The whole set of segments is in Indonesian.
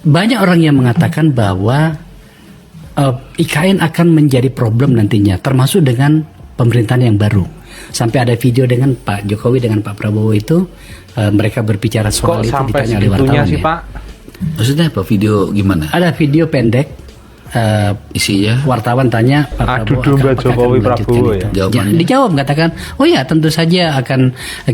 banyak orang yang mengatakan bahwa IKN akan menjadi problem nantinya, termasuk dengan pemerintahan yang baru. Sampai ada video dengan Pak Jokowi dengan Pak Prabowo itu, mereka berbicara soal Kok itu sampai ditanya oleh wartawan sih, ya. Pak? Maksudnya apa, video gimana? Ada video pendek, Isinya? wartawan tanya Pak Adu Prabowo domba apakah Jokowi melanjutkan Prabowo itu. ya? Jawabannya? Dijawab mengatakan, oh ya tentu saja akan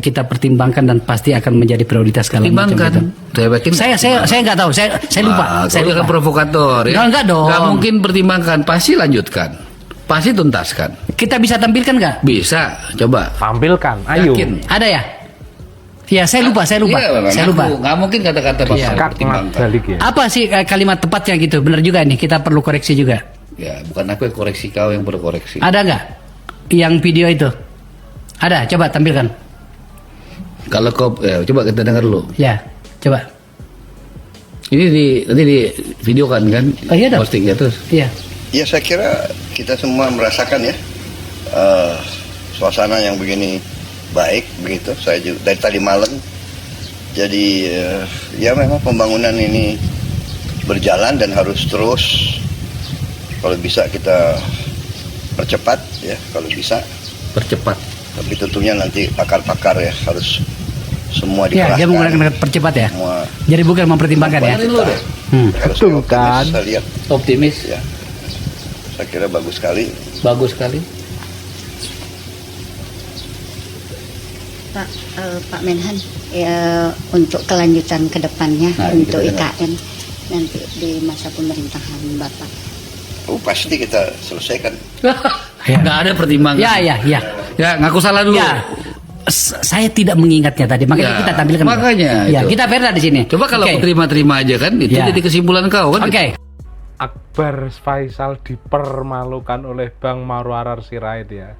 kita pertimbangkan dan pasti akan menjadi prioritas segala macam. Pertimbangkan. Gitu. Saya nggak tahu, saya lupa. Saya Saya kan lupa. provokator ya. Enggak dong. Nggak mungkin pertimbangkan, pasti lanjutkan. Pasti tuntaskan. Kita bisa tampilkan nggak? Bisa, coba. Tampilkan, ayo. Yakin? Ada ya? Ya saya lupa. Iya, memang. Saya lupa. Nggak mungkin kata-kata Pak Iya. Prabowo Kak pertimbangkan. balik ya. Apa sih kalimat tepatnya gitu? Benar juga nih, kita perlu koreksi juga. Ya, bukan aku yang koreksi, kau yang perlu koreksi. Ada nggak yang video itu? Ada, coba tampilkan. Kalau kau, coba kita dengar dulu. Ya, coba. Ini nanti di videokan kan? Oh, iya dong. Posting ya terus. Iya. Ya saya kira kita semua merasakan ya suasana yang begini baik begitu. Saya juga dari tadi malam. Jadi ya memang pembangunan ini berjalan dan harus terus. Kalau bisa kita percepat ya, kalau bisa. Percepat. Tapi tentunya nanti pakar-pakar ya harus semua Ya, dikerahkan. dia menggunakan kata percepat ya. Semua Jadi bukan mempertimbangkan ya. Bayangin dulu deh. kalau Betul, saya optimis, kan? saya lihat Optimis. ya. Saya kira bagus sekali. Bagus sekali. Pak Menhan, ya, untuk kelanjutan ke depannya Nah, untuk kita dengar. IKN nanti di masa pemerintahan Bapak. Oh, pasti kita selesaikan. Ya. Nggak ada pertimbangan. Ya. Ya, ngaku salah dulu. Ya. Saya tidak mengingatnya tadi, makanya Ya, kita tampilkan. makanya Ya, itu. kita fair di sini. Coba kalau Oke. aku terima-terima aja kan, itu Ya. jadi kesimpulan kau kan. Oke. Akbar Faisal dipermalukan oleh Bang Marwarar Sirait ya.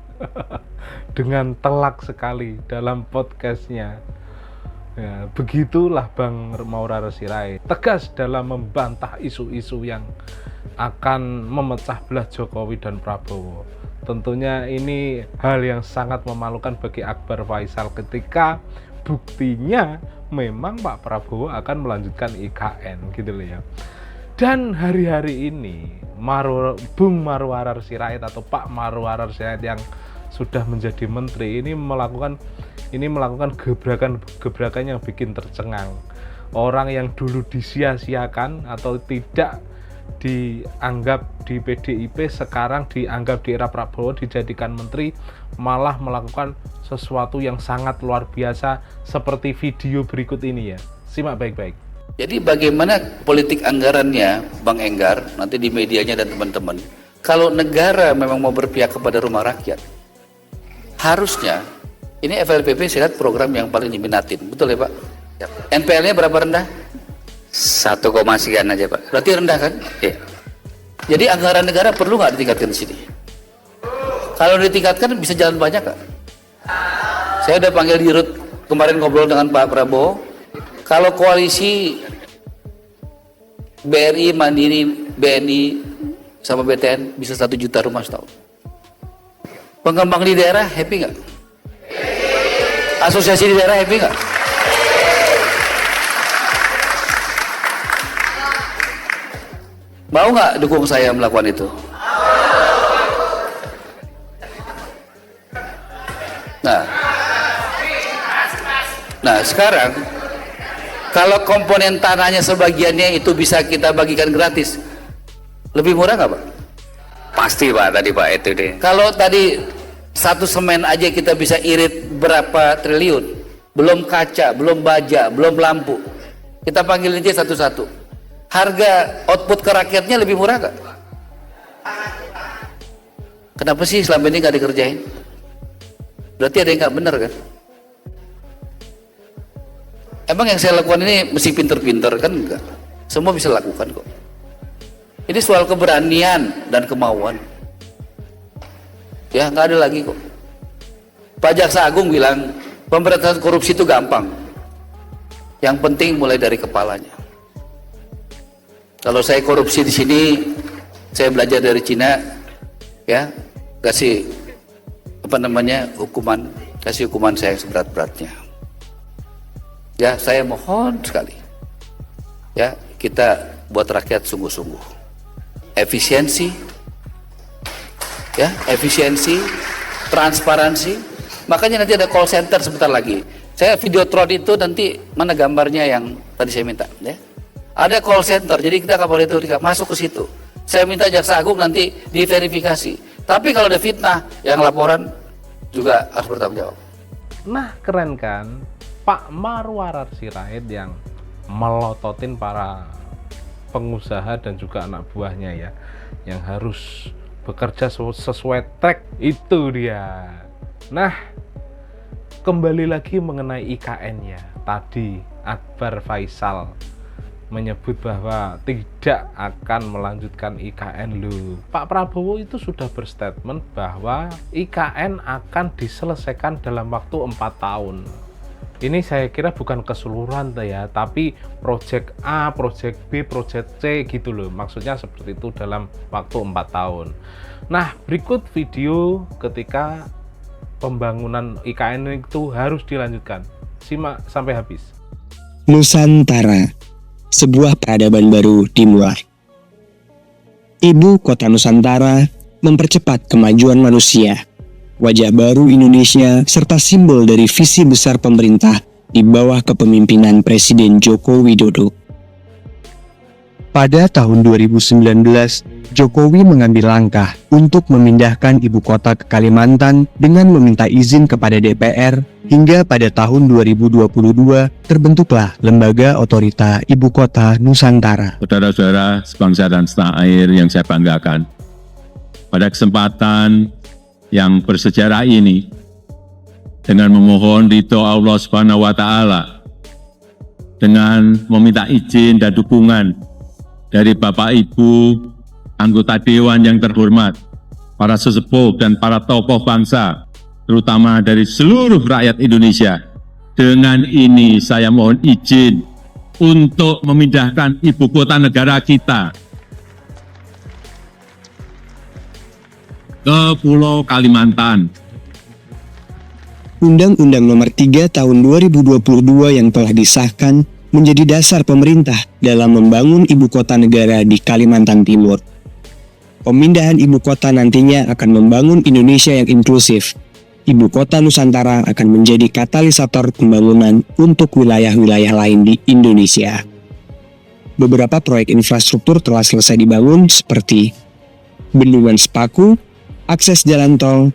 Dengan telak sekali dalam podcastnya. Ya, begitulah Bang Marwarar Sirait. Tegas dalam membantah isu-isu yang akan memecah belah Jokowi dan Prabowo. Tentunya ini hal yang sangat memalukan bagi Akbar Faisal ketika buktinya memang Pak Prabowo akan melanjutkan IKN gitu loh ya. Dan hari-hari ini Bung Marwarar Sirait atau Pak Marwarar Sirait yang sudah menjadi menteri ini melakukan gebrakan yang bikin tercengang. Orang yang dulu disia-siakan atau tidak dianggap di PDIP sekarang dianggap di era Prabowo dijadikan menteri, malah melakukan sesuatu yang sangat luar biasa seperti video berikut ini ya. Simak baik-baik. Jadi bagaimana politik anggarannya Bang Enggar, nanti di medianya dan teman-teman, kalau negara memang mau berpihak kepada rumah rakyat, harusnya, ini FLPP saya lihat program yang paling diminatin, betul ya Pak? NPL-nya berapa rendah? 1, sekian aja Pak. Berarti rendah kan? Iya. Jadi anggaran negara perlu nggak ditingkatkan di sini? Kalau ditingkatkan bisa jalan banyak nggak? Saya udah panggil Dirut kemarin ngobrol dengan Pak Prabowo. Kalau koalisi BRI, Mandiri, BNI sama BTN bisa 1 juta rumah setahun. Pengembang di daerah happy nggak? Asosiasi di daerah happy nggak? Mau nggak dukung saya melakukan itu? Nah sekarang kalau komponen tanahnya sebagiannya itu bisa kita bagikan gratis, lebih murah nggak Pak? Pasti Pak, tadi Pak itu deh. Kalau tadi 1 semen aja kita bisa irit berapa triliun, belum kaca, belum baja, belum lampu. Kita panggil aja satu-satu. Harga output ke rakyatnya lebih murah nggak? Kenapa sih selama ini nggak dikerjain? Berarti ada yang nggak benar kan? Emang yang saya lakukan ini mesti pinter-pinter kan? Enggak. Semua bisa lakukan kok. Ini soal keberanian dan kemauan. Ya nggak ada lagi kok. Pak Jaksa Agung bilang pemberantasan korupsi itu gampang. Yang penting mulai dari kepalanya. Kalau saya korupsi di sini, saya belajar dari Cina, ya kasih hukuman, kasih hukuman saya seberat-beratnya. Ya saya mohon sekali, ya kita buat rakyat sungguh-sungguh. Efisiensi, ya, efisiensi, transparansi. Makanya nanti ada call center sebentar lagi. Saya videotron itu nanti mana gambarnya yang tadi saya minta, ya. Ada call center, jadi kita boleh itu masuk ke situ. Saya minta Jaksa Agung nanti diverifikasi. Tapi kalau ada fitnah, yang laporan juga harus bertanggung jawab. Nah, keren kan? Pak Marwarar Sirait yang melototin para pengusaha dan juga anak buahnya ya, yang harus bekerja sesuai track, itu dia. Nah, kembali lagi mengenai IKN-nya. Tadi Akbar Faisal menyebut bahwa tidak akan melanjutkan IKN loh. Pak Prabowo itu sudah berstatement bahwa IKN akan diselesaikan dalam waktu 4 tahun. Ini saya kira bukan keseluruhan ya, tapi project A, project B, project C gitu loh. Maksudnya seperti itu dalam waktu 4 tahun. Nah, berikut video ketika pembangunan IKN itu harus dilanjutkan. Simak sampai habis. Nusantara, sebuah peradaban baru dimulai. Ibu kota Nusantara mempercepat kemajuan manusia, wajah baru Indonesia, serta simbol dari visi besar pemerintah di bawah kepemimpinan Presiden Joko Widodo. Pada tahun 2019, Jokowi mengambil langkah untuk memindahkan ibu kota ke Kalimantan dengan meminta izin kepada DPR, hingga pada tahun 2022 terbentuklah Lembaga Otorita Ibu Kota Nusantara. Saudara-saudara sebangsa dan setanah air yang saya banggakan, pada kesempatan yang bersejarah ini, dengan memohon ridho Allah Subhanahu wa Ta'ala, dengan meminta izin dan dukungan dari Bapak Ibu anggota Dewan yang terhormat, para sesepuh dan para tokoh bangsa, terutama dari seluruh rakyat Indonesia. Dengan ini saya mohon izin untuk memindahkan ibu kota negara kita ke Pulau Kalimantan. Undang-Undang Nomor 3 Tahun 2022 yang telah disahkan menjadi dasar pemerintah dalam membangun ibu kota negara di Kalimantan Timur. Pemindahan ibu kota nantinya akan membangun Indonesia yang inklusif. Ibu kota Nusantara akan menjadi katalisator pembangunan untuk wilayah-wilayah lain di Indonesia. Beberapa proyek infrastruktur telah selesai dibangun seperti Bendungan Sepaku, akses jalan tol,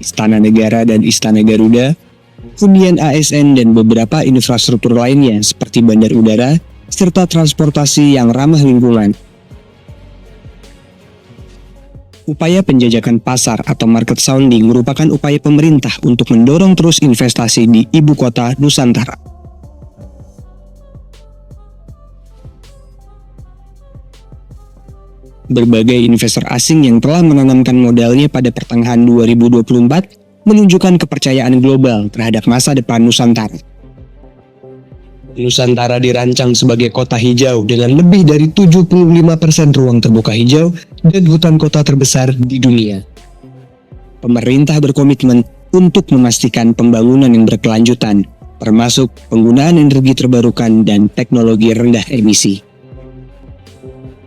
Istana Negara dan Istana Garuda, hunian ASN dan beberapa infrastruktur lainnya seperti bandar udara, serta transportasi yang ramah lingkungan. Upaya penjajakan pasar atau market sounding merupakan upaya pemerintah untuk mendorong terus investasi di ibu kota Nusantara. Berbagai investor asing yang telah menanamkan modalnya pada pertengahan 2024 menunjukkan kepercayaan global terhadap masa depan Nusantara. Nusantara dirancang sebagai kota hijau dengan lebih dari 75% ruang terbuka hijau dan hutan kota terbesar di dunia. Pemerintah berkomitmen untuk memastikan pembangunan yang berkelanjutan, termasuk penggunaan energi terbarukan dan teknologi rendah emisi.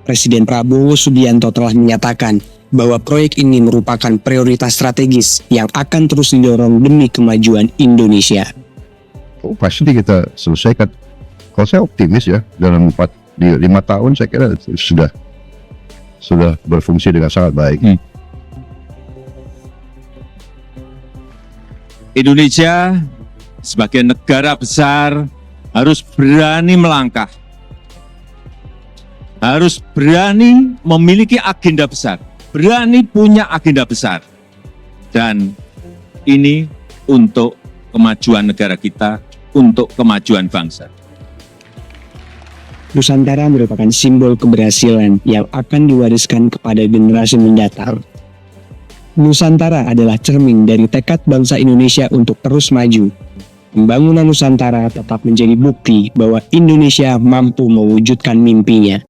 Presiden Prabowo Subianto telah menyatakan bahwa proyek ini merupakan prioritas strategis yang akan terus didorong demi kemajuan Indonesia. Pasti kita selesaikan. Kalau saya optimis ya, dalam 5 tahun saya kira sudah berfungsi dengan sangat baik. Indonesia sebagai negara besar harus berani melangkah, harus berani memiliki agenda besar, berani punya agenda besar, dan ini untuk kemajuan negara kita, untuk kemajuan bangsa. Nusantara merupakan simbol keberhasilan yang akan diwariskan kepada generasi mendatang. Nusantara adalah cermin dari tekad bangsa Indonesia untuk terus maju. Pembangunan Nusantara tetap menjadi bukti bahwa Indonesia mampu mewujudkan mimpinya.